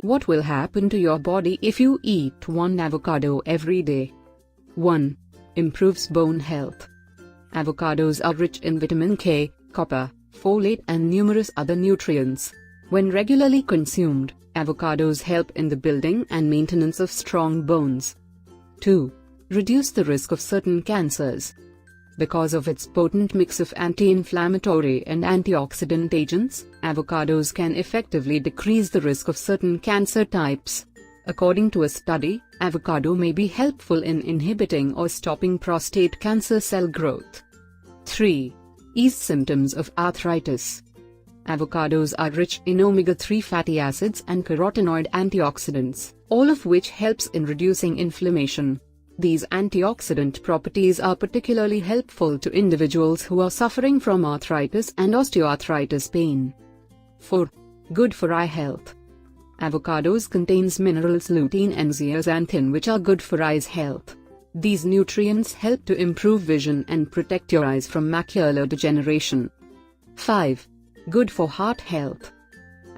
What will happen to your body if you eat one avocado every day? 1. Improves bone health. Avocados are rich in vitamin K, copper, folate and numerous other nutrients. When regularly consumed, avocados help in the building and maintenance of strong bones. 2. Reduce the risk of certain cancers. Because of its potent mix of anti-inflammatory and antioxidant agents, avocados can effectively decrease the risk of certain cancer types. According to a study, avocado may be helpful in inhibiting or stopping prostate cancer cell growth. 3. Ease symptoms of arthritis. Avocados are rich in omega-3 fatty acids and carotenoid antioxidants, all of which helps in reducing inflammation. These antioxidant properties are particularly helpful to individuals who are suffering from arthritis and osteoarthritis pain. 4. Good for eye health. Avocados contains minerals lutein and zeaxanthin which are good for eyes health. These nutrients help to improve vision and protect your eyes from macular degeneration. 5. Good for heart health.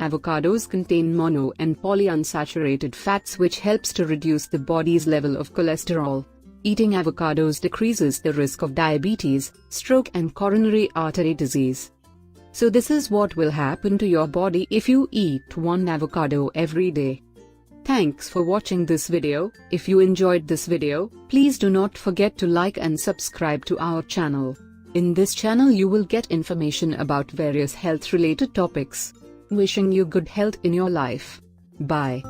Avocados contain mono and polyunsaturated fats which helps to reduce the body's level of cholesterol. Eating avocados decreases the risk of diabetes, stroke and coronary artery disease. So this is what will happen to your body if you eat one avocado every day. Thanks for watching this video. If you enjoyed this video, please do not forget to like and subscribe to our channel. In this channel you will get information about various health-related topics. Wishing you good health in your life. Bye.